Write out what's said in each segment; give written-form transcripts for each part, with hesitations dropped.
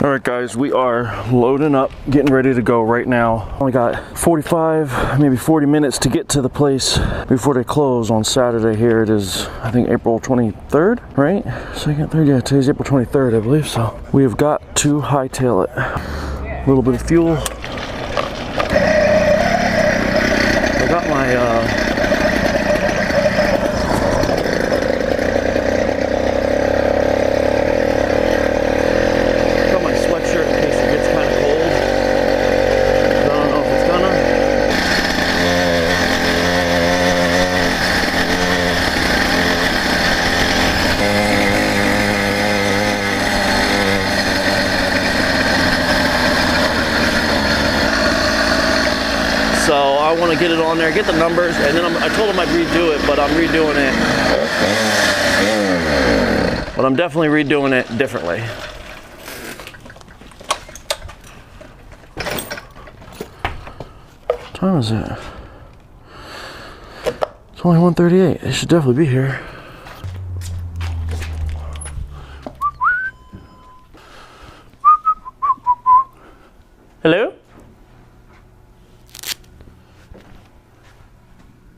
All right, guys, we are loading up, getting ready to go right now. Only got 45, maybe 40 minutes to get to the place before they close on Saturday here. It is, I think, April 23rd, right? Second, third, yeah, today's April 23rd, I believe. So we have got to hightail it. A little bit of fuel. I got my, I want to get it on there, get the numbers, and then I told him I'd redo it, but I'm redoing it. But I'm definitely redoing it differently. What time is it? It's only 1:38. It should definitely be here. Hello?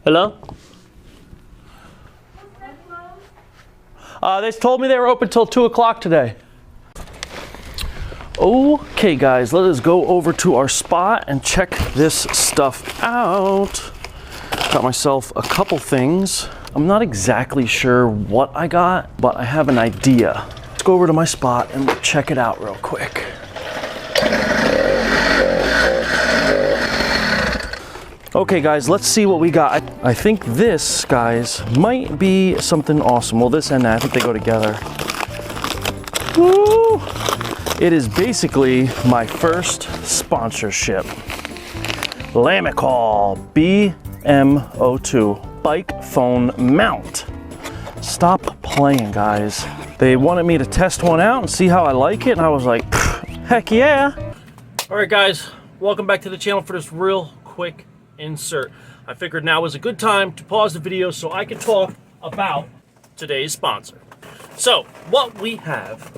Hello? They told me they were open till 2 o'clock today. Okay, guys, let us go over to our spot and check this stuff out. Got myself a couple things. I'm not exactly sure what I got, but I have an idea. Let's go over to my spot and we'll check it out real quick. Okay, guys, let's see what we got. I think this, guys, might be something awesome. Well, this and that, I think they go together. Woo! It is basically my first sponsorship. Lamicall BM02 bike phone mount. Stop playing, guys. They wanted me to test one out and see how I like it, and I was like, heck yeah. All right, guys, welcome back to the channel for this real quick insert. I figured now was a good time to pause the video so I can talk about today's sponsor. So what we have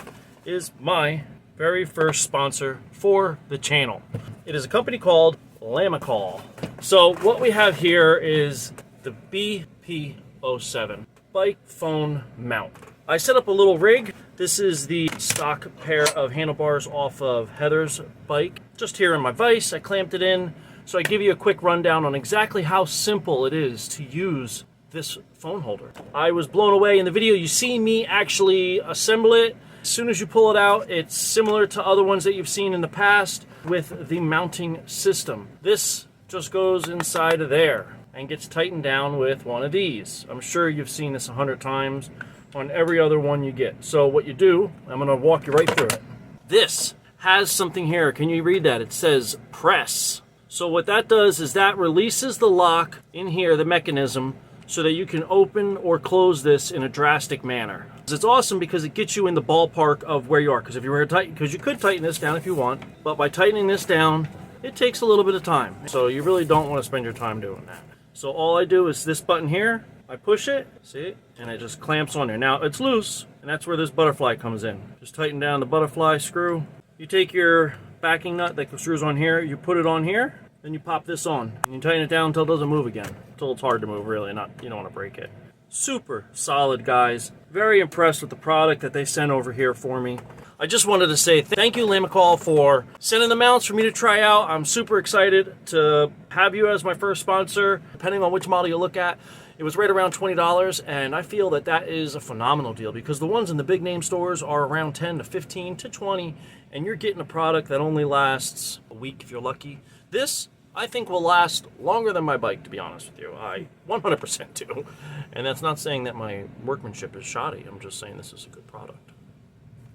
is my very first sponsor for the channel. It is a company called Lamicall. So what we have here is the BP07 bike phone mount. I set up a little rig. This is the stock pair of handlebars off of Heather's bike. Just here in my vise, I clamped it in. So I give you a quick rundown on exactly how simple it is to use this phone holder. I was blown away in the video. You see me actually assemble it. As soon as you pull it out, it's similar to other ones that you've seen in the past with the mounting system. This just goes inside of there and gets tightened down with one of these. I'm sure you've seen this 100 times on every other one you get. So what you do, I'm gonna walk you right through it. This has something here. Can you read that? It says press. So what that does is that releases the lock in here, the mechanism, so that you can open or close this in a drastic manner. It's awesome because it gets you in the ballpark of where you are. Because if you were to tighten, because you could tighten this down if you want, but by tightening this down, it takes a little bit of time. So you really don't want to spend your time doing that. So all I do is this button here, I push it, see, and it just clamps on there. Now it's loose, and that's where this butterfly comes in. Just tighten down the butterfly screw. You take your backing nut that screws on here, you put it on here, then you pop this on, and you tighten it down until it doesn't move again. Until it's hard to move, really, you don't want to break it. Super solid, guys. Very impressed with the product that they sent over here for me. I just wanted to say thank you, Lamicall, for sending the mounts for me to try out. I'm super excited to have you as my first sponsor, depending on which model you look at. It was right around $20, and I feel that that is a phenomenal deal because the ones in the big name stores are around 10 to 15 to 20, and you're getting a product that only lasts a week if you're lucky. This, I think, will last longer than my bike, to be honest with you. I 100% do. And that's not saying that my workmanship is shoddy. I'm just saying this is a good product.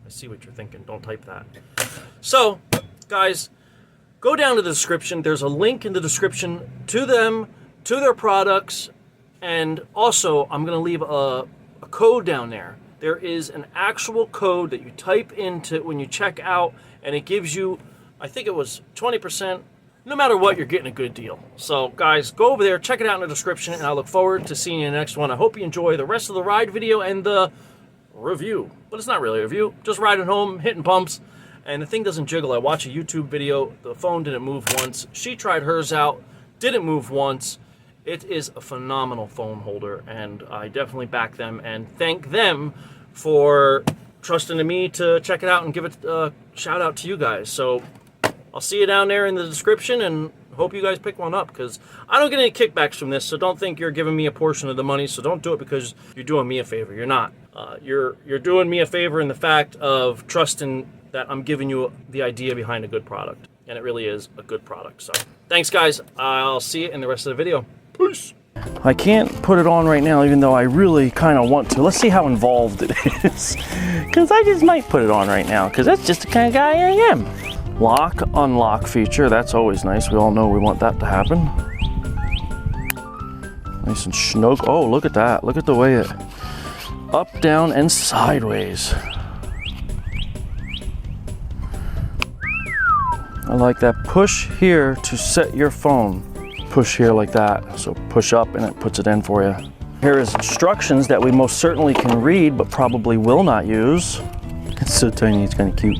I see what you're thinking. Don't type that. So, guys, go down to the description. There's a link in the description to them, to their products, and also I'm going to leave a code down there. There is an actual code that you type into when you check out, and it gives you, I think it was 20%. No matter what, you're getting a good deal. So, guys, go over there, check it out in the description, and I look forward to seeing you in the next one. I hope you enjoy the rest of the ride video and the review. But it's not really a review, just riding home, hitting pumps, and the thing doesn't jiggle. I watch a YouTube video, the phone didn't move once. She tried hers out, didn't move once. It is a phenomenal phone holder, and I definitely back them and thank them for trusting in me to check it out and give it a shout out to you guys. So I'll see you down there in the description, and hope you guys pick one up, because I don't get any kickbacks from this, so don't think you're giving me a portion of the money. So don't do it because you're doing me a favor. You're not. You're doing me a favor in the fact of trusting that I'm giving you the idea behind a good product, and it really is a good product. So thanks, guys. I'll see you in the rest of the video. Peace. I can't put it on right now, even though I really kind of want to. Let's see how involved it is, because I just might put it on right now, because that's just the kind of guy I am. Lock, unlock feature, that's always nice. We all know we want that to happen. Nice and snug. Oh, look at that. Look at the way it up, down, and sideways. I like that. Push here to set your phone. Push here like that. So push up and it puts it in for you. Here is instructions that we most certainly can read, but probably will not use. It's so tiny, it's kind of cute.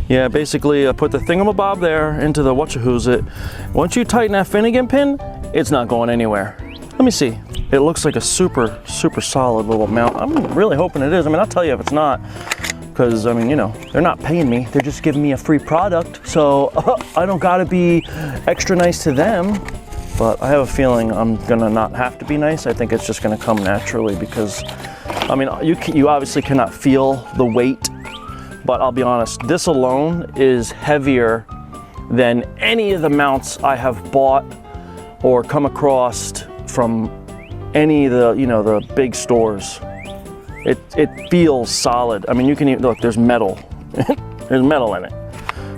Yeah, basically put the thingamabob there into the whatcha-who's-it. Once you tighten that Finnegan pin, it's not going anywhere. Let me see. It looks like a super, super solid little mount. I'm really hoping it is. I mean, I'll tell you if it's not, because, I mean, you know, they're not paying me. They're just giving me a free product. So I don't gotta be extra nice to them, but I have a feeling I'm gonna not have to be nice. I think it's just gonna come naturally, because, I mean, you obviously cannot feel the weight. But I'll be honest, this alone is heavier than any of the mounts I have bought or come across from any of the, you know, the big stores. It feels solid. I mean, you can even, look, there's metal. There's metal in it.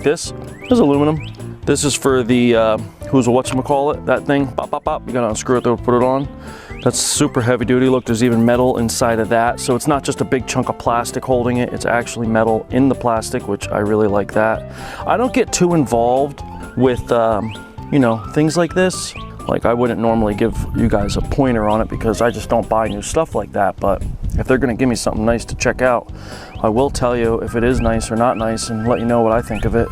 This is aluminum. This is for the, whatchamacallit, that thing, pop, pop, pop. You gotta unscrew it to put it on. That's super heavy duty. Look, there's even metal inside of that. So it's not just a big chunk of plastic holding it, it's actually metal in the plastic, which I really like that. I don't get too involved with, you know, things like this. Like, I wouldn't normally give you guys a pointer on it because I just don't buy new stuff like that. But if they're gonna give me something nice to check out, I will tell you if it is nice or not nice and let you know what I think of it.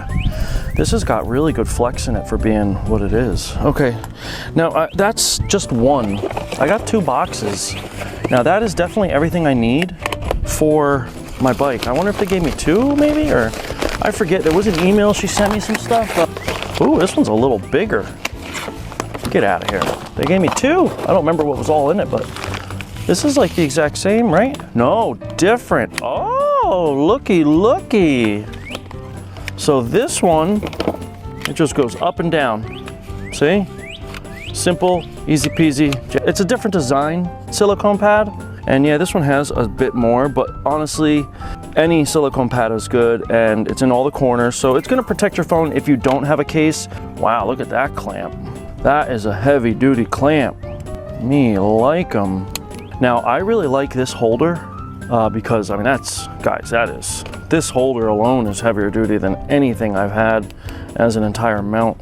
This has got really good flex in it for being what it is. Okay, now that's just one. I got 2 boxes. Now that is definitely everything I need for my bike. I wonder if they gave me 2 maybe, or I forget. There was an email, she sent me some stuff. Ooh, this one's a little bigger. Get out of here. They gave me 2. I don't remember what was all in it, but this is like the exact same, right? No, different. Oh, looky, looky. So this one, it just goes up and down. See? Simple, easy peasy. It's a different design silicone pad. And yeah, this one has a bit more, but honestly, any silicone pad is good, and it's in all the corners. So it's gonna protect your phone if you don't have a case. Wow, look at that clamp. That is a heavy duty clamp. Me like them. Now, I really like this holder because, I mean, this holder alone is heavier duty than anything I've had as an entire mount.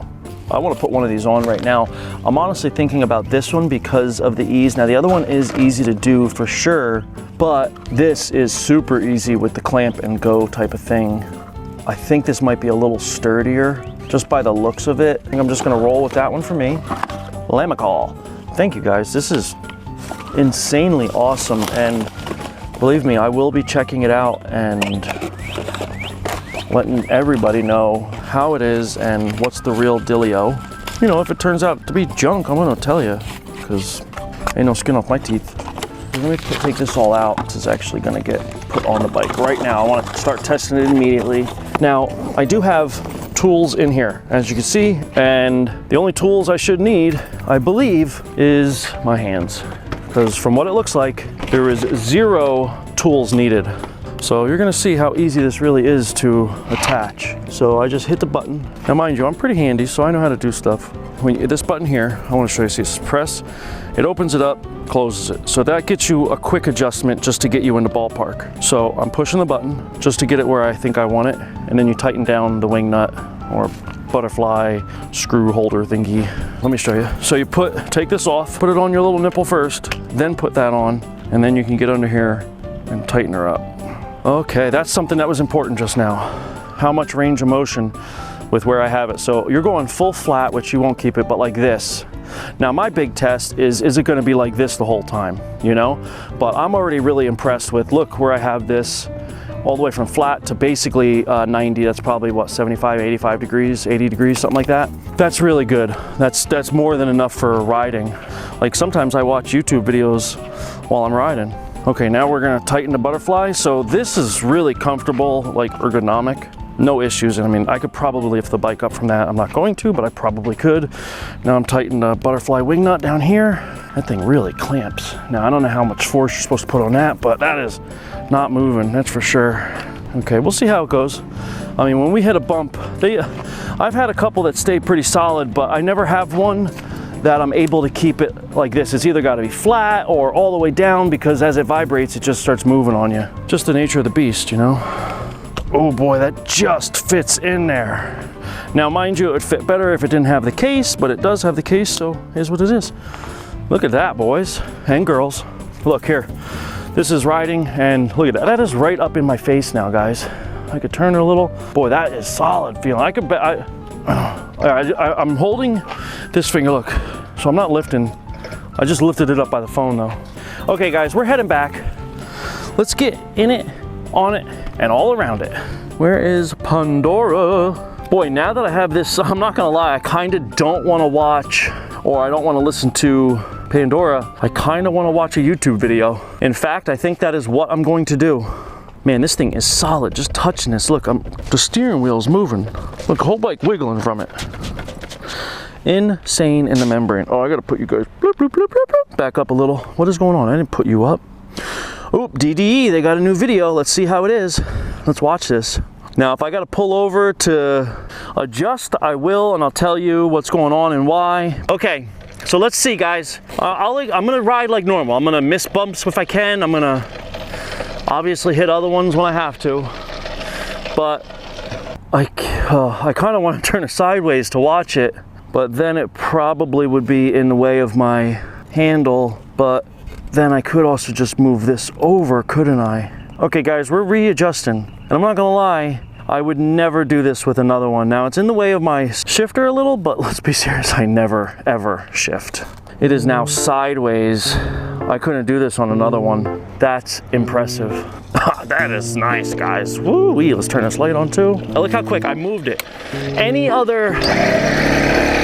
I want to put one of these on right now. I'm honestly thinking about this one because of the ease. Now, the other one is easy to do for sure, but this is super easy with the clamp and go type of thing. I think this might be a little sturdier just by the looks of it. I think I'm just gonna roll with that one for me. Lamicall. Thank you guys. This is insanely awesome, and believe me, I will be checking it out and letting everybody know how it is and what's the real dealio. You know, if it turns out to be junk, I'm gonna tell you, because ain't no skin off my teeth. Let me take this all out. This is actually gonna get put on the bike right now. I want to start testing it immediately. Now, I do have tools in here, as you can see, and the only tools I should need, I believe, is my hands, because from what it looks like, there is 0 tools needed. So you're gonna see how easy this really is to attach. So I just hit the button. Now mind you, I'm pretty handy, so I know how to do stuff. When you hit this button here, I want to show you, see, this press, it opens it up, closes it. So that gets you a quick adjustment just to get you into ballpark. So I'm pushing the button just to get it where I think I want it, and then you tighten down the wing nut or butterfly screw holder thingy. Let me show you. So you take this off, put it on your little nipple first, then put that on, and then you can get under here and tighten her up. Okay, that's something that was important just now. how much range of motion with where I have it. So you're going full flat, which you won't keep it, but like this. Now my big test is it going to be like this the whole time, you know? But I'm already really impressed with, look where I have this all the way from flat to basically 90. That's probably what, 75, 85 degrees, 80 degrees, something like that. That's really good. That's more than enough for riding. Like sometimes I watch YouTube videos while I'm riding. Okay, now we're gonna tighten the butterfly. So this is really comfortable, like ergonomic. No issues. I mean, I could probably lift the bike up from that. I'm not going to, but I probably could. Now I'm tightening the butterfly wing nut down here. That thing really clamps. Now I don't know how much force you're supposed to put on that, but that is not moving, that's for sure. Okay, we'll see how it goes. I mean, when we hit a bump, I've had a couple that stay pretty solid, but I never have one that I'm able to keep it like this. It's either got to be flat or all the way down, because as it vibrates, it just starts moving on you. Just the nature of the beast, you know? Oh boy, that just fits in there. Now, mind you, it would fit better if it didn't have the case, but it does have the case, so here's what it is. Look at that, boys and girls. Look here. This is riding, and look at that. That is right up in my face now, guys. I could turn it a little. Boy, that is solid feeling. I could bet. I'm holding this finger. Look, so I'm not lifting. I just lifted it up by the phone, though. Okay, guys, we're heading back. Let's get in it, on it, and all around it. Where is Pandora? Boy, now that I have this, I'm not gonna lie, I kind of don't want to watch, or I don't want to listen to Pandora. I kind of want to watch a YouTube video. In fact, I think that is what I'm going to do. Man, this thing is solid. Just touching this. Look, the steering wheel's moving. Look, the whole bike wiggling from it. Insane in the membrane. Oh, I gotta put you guys bloop, bloop, bloop, bloop, bloop, back up a little. What is going on? I didn't put you up. Oop, DDE, they got a new video. Let's see how it is. Let's watch this. Now, if I gotta pull over to adjust, I will, and I'll tell you what's going on and why. Okay. So let's see, guys. I'm gonna ride like normal. I'm gonna miss bumps if I can. I'm gonna obviously hit other ones when I have to. But I kind of want to turn it sideways to watch it, but then it probably would be in the way of my handle. But then I could also just move this over, couldn't I? Okay, guys, we're readjusting. And I'm not gonna lie, I would never do this with another one. Now, it's in the way of my shifter a little, but let's be serious, I never, ever shift. It is now sideways. I couldn't do this on another one. That's impressive. That is nice, guys. Woo-wee, let's turn this light on too. Oh, look how quick I moved it.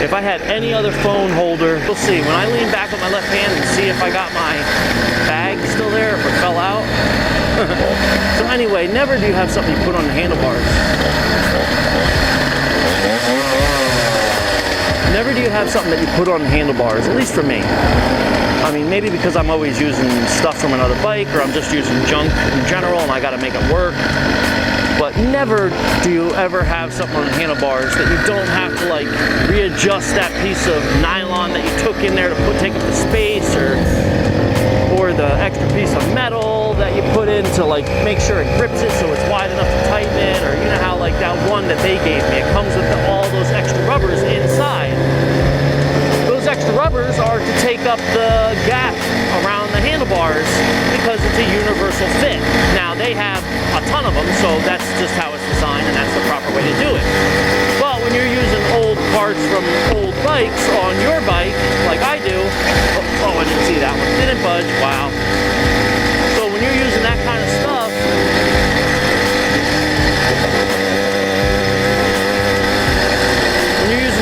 If I had any other phone holder, we'll see. When I lean back with my left hand and see if I got my bag still there, if it fell out. So anyway, never do you have something you put on the handlebars. Never do you have something that you put on the handlebars, at least for me. I mean, maybe because I'm always using stuff from another bike, or I'm just using junk in general and I gotta make it work. But never do you ever have something on the handlebars that you don't have to like readjust that piece of nylon that you took in there to take up the space, or the extra piece of metal that you put in to like make sure it grips it so it's wide enough to tighten it, or you know how like that one that they gave me, it comes with all those extra rubbers inside. Those extra rubbers are to take up the gap around the handlebars because it's a universal fit. Now they have a ton of them, so that's just how it's designed and that's the proper way to do it. But when you're using old parts from old bikes on your bike, like I do, oh, I didn't see that one, didn't budge, wow. So when you're using that kind of stuff,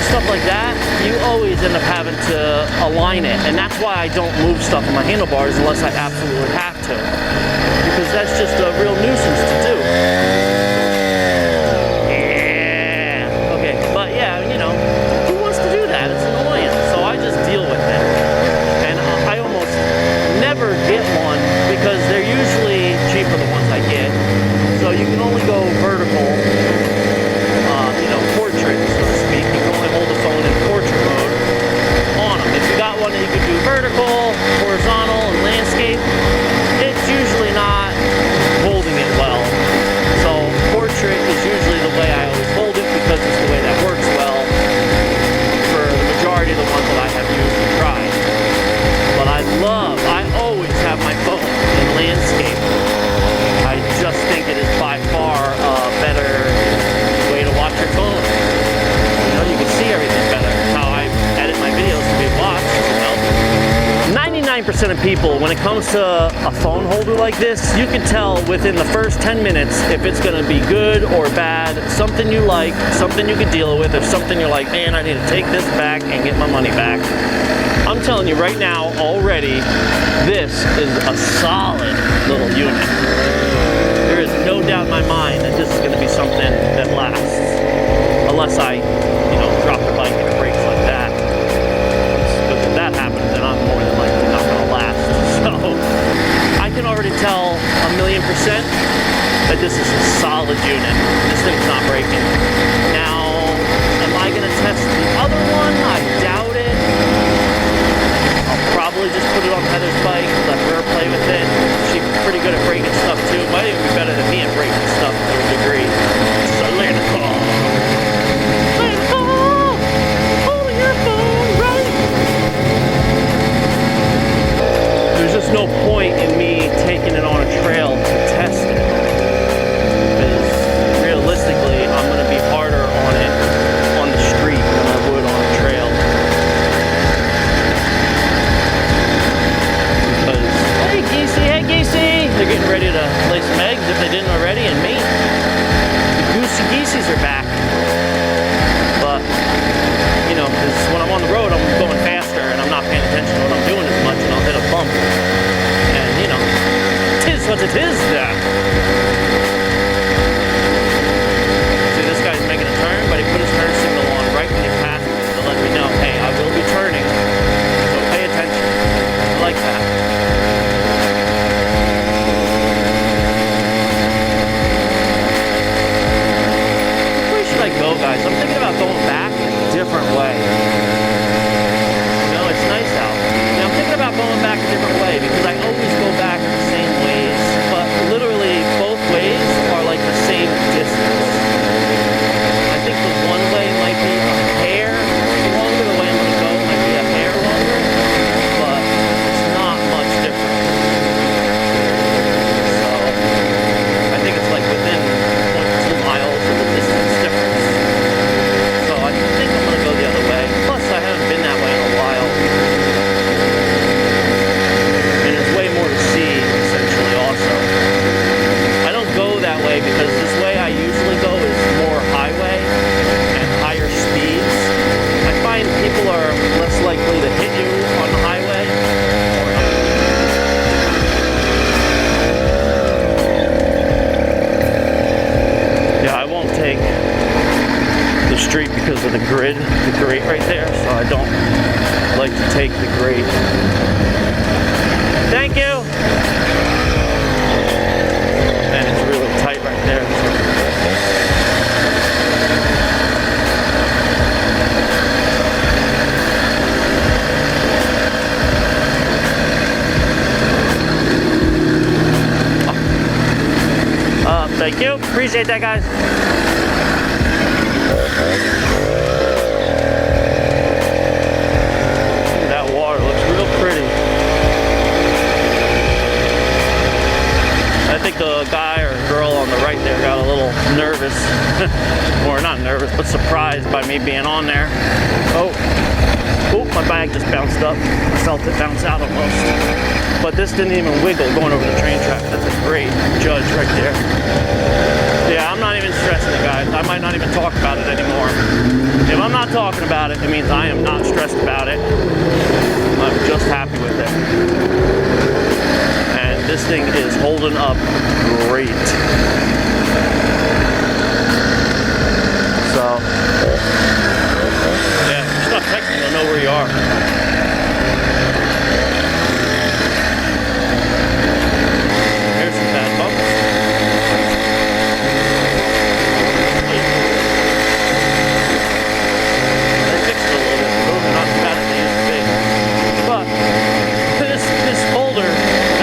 stuff like that, you always end up having to align it, and that's why I don't move stuff on my handlebars unless I absolutely have to, because that's just a real nuisance to do. Yeah. Okay, but yeah, you know, who wants to do that? It's annoying, so I just deal with it. And I almost never get one because they're usually cheaper, the ones I get, so you can only go vertical. Vertical, horizontal, and landscape, it's usually not holding it well. 99% of people, when it comes to a phone holder like this, you can tell within the first 10 minutes if it's gonna be good or bad, something you like, something you can deal with, or something you're like, man, I need to take this back and get my money back. I'm telling you right now, already, this is a solid little unit. There is no doubt in my mind that this is gonna be something that lasts. Unless I, drop the bike and it breaks like that. Because if that happens, then I'm more than likely not gonna last. So, I can already tell 1,000,000% that this is a solid unit. This thing's not breaking. Now, am I gonna test the other one? I doubt it. I'll probably just put it on Heather's bike, let her play with it. She's pretty good at breaking stuff too. Might even be better than me at breaking stuff to a degree. So Lamicall. Lamicall! Holding your phone right. There's just no point in me taking it on a trail to test it. Because realistically, I'm going to be harder on it on the street than I would on a trail. Hey Geesey, they're getting ready to lay some eggs if they didn't already, and mate. The goosey geesies are back. But, because when I'm on the road, I'm going faster and I'm not paying attention to what I'm doing as much, and I'll hit a bump. And, tis what it is there. See, this guy's making a turn, but he put his turn signal on right when he passed me to let me know, hey, I will be turning, so pay attention. I like that. Go, guys. I'm thinking about going back a different way. It's nice out. I'm thinking about going back a different way because I always go back the same ways, but literally both ways are like the same distance. I think the one way might be a hair longer, the way I'm going to go might be a hair longer, but it's not much different. So, I think it's like within 0.2 miles of the distance difference. I think I'm going to go the other way. Plus, I haven't been that way in a while. And there's way more to see, essentially, also. I don't go that way because this way I usually go is more highway and higher speeds. I find people are less likely to hit you on the highway. Yeah, I won't take the street because of the grate right there, so I don't like to take the grate. Thank you! And it's really tight right there. Thank you. Appreciate that, guys. That water looks real pretty. I think the guy or girl on the right there got a little nervous. Or not nervous, but surprised by me being on there. Oh, my bag just bounced up. I felt it bounce out almost. But this didn't even wiggle going over the train track. That's a great judge right there. Yeah, I'm not even stressing it, guys. I might not even talk about it anymore. If I'm not talking about it, it means I am not stressed about it. I'm just happy with it. And this thing is holding up great. So, yeah, stop texting, you'll know where you are. Here's some bad bumps. They fixed it a little bit, not as bad as they used to be. But this holder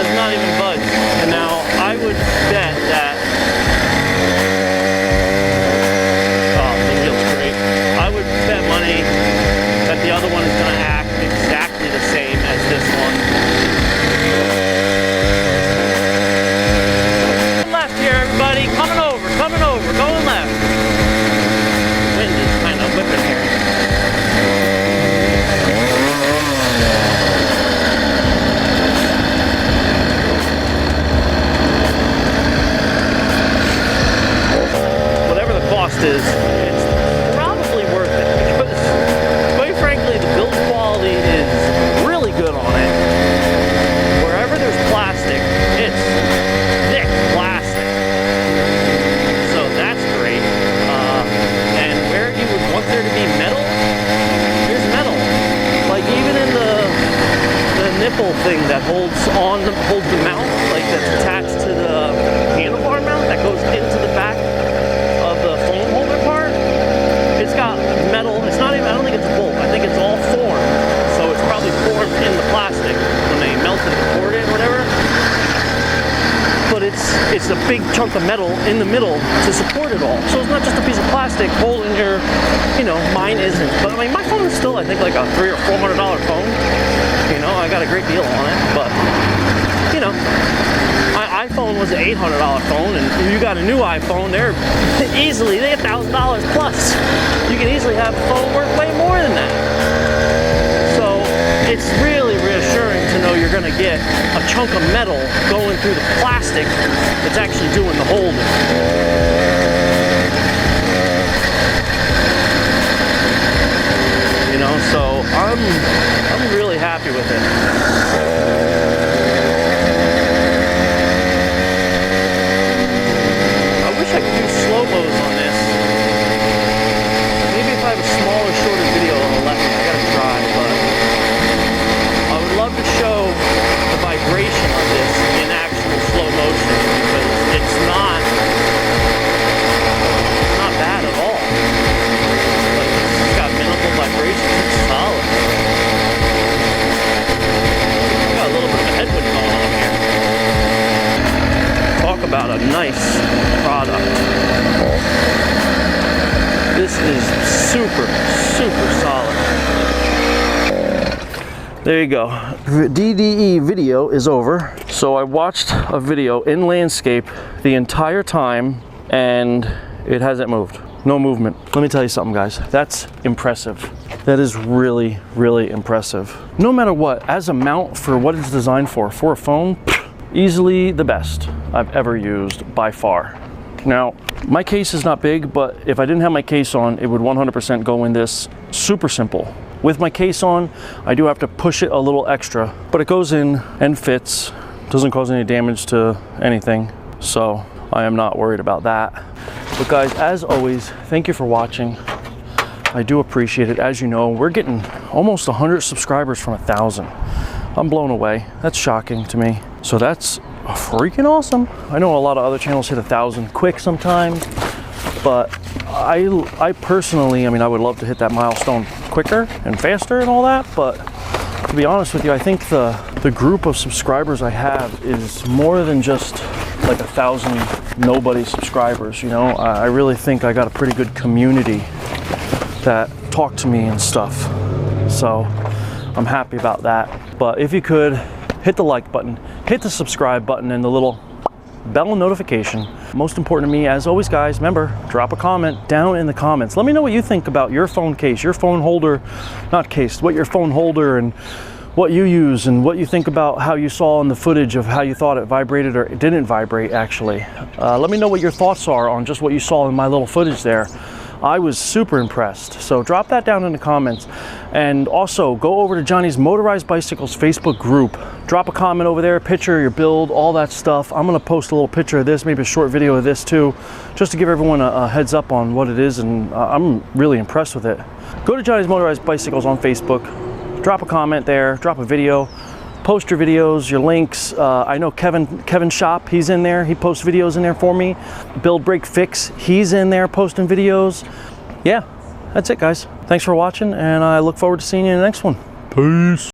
has not even budged. And now I would bet that is, it's probably worth it because, quite frankly, the build quality is really good on it. Wherever there's plastic, it's thick plastic. So that's great. And where you would want there to be metal, there's metal. Like even in the nipple thing that holds the mount, like that's attached to the handlebar mount that goes into the back of the phone holder part. It's got metal. It's not even, I don't think it's a bolt. I think it's all formed. So it's probably formed in the plastic when they melted the cord in or whatever. But it's a big chunk of metal in the middle to support it all. So it's not just a piece of plastic holding your, you know, mine isn't. But I mean, my phone is still, I think, like a $300 or $400 phone. You know, I got a great deal on it, but, you know, my iPhone was an $800 phone, and if you got a new iPhone, they're easily, they get $1,000 plus. You can easily have a phone worth way more than that. So it's really reassuring to know you're gonna get a chunk of metal going through the plastic that's actually doing the holding. You know, so I'm really happy with it. I wish I could do slow-mos on this. Maybe if I have a smaller, shorter video on the left, I gotta try, but I would love to show the vibration of this in actual slow motion because it's not bad at all. Like, it's got minimal vibrations. It's solid. Got a little bit of a headwind going on here. Talk about a nice product. This is super, super solid. There you go. DDE video is over. So I watched a video in landscape the entire time and it hasn't moved. No movement. Let me tell you something, guys. That's impressive. That is really, really impressive. No matter what, as a mount for what it's designed for a phone, easily the best I've ever used by far. Now, my case is not big, but if I didn't have my case on, it would 100% go in this. Super simple. With my case on, I do have to push it a little extra, but it goes in and fits. Doesn't cause any damage to anything. So I am not worried about that. But guys, as always, thank you for watching. I do appreciate it. As you know, we're getting almost 100 subscribers from 1,000. I'm blown away. That's shocking to me. So that's freaking awesome. I know a lot of other channels hit 1,000 quick sometimes, but I personally, I mean, I would love to hit that milestone quicker and faster and all that, but to be honest with you, I think the group of subscribers I have is more than just like 1,000 nobody subscribers, you know. I really think I got a pretty good community that talk to me and stuff. So I'm happy about that. But if you could, hit the like button, hit the subscribe button, and the little bell notification. Most important to me, as always, guys, remember, drop a comment down in the comments. Let me know what you think about your phone case, your phone holder, not case, what your phone holder and what you use, and what you think about how you saw in the footage of how you thought it vibrated or it didn't vibrate actually. Let me know what your thoughts are on just what you saw in my little footage there. I was super impressed. So drop that down in the comments. And also go over to Johnny's Motorized Bicycles Facebook group. Drop a comment over there, picture your build, all that stuff. I'm gonna post a little picture of this, maybe a short video of this too, just to give everyone a heads up on what it is, and I'm really impressed with it. Go to Johnny's Motorized Bicycles on Facebook, drop a comment there, drop a video, post your videos, your links. I know Kevin Shop, he's in there. He posts videos in there for me. Build Break Fix, he's in there posting videos. Yeah, that's it, guys. Thanks for watching, and I look forward to seeing you in the next one. Peace.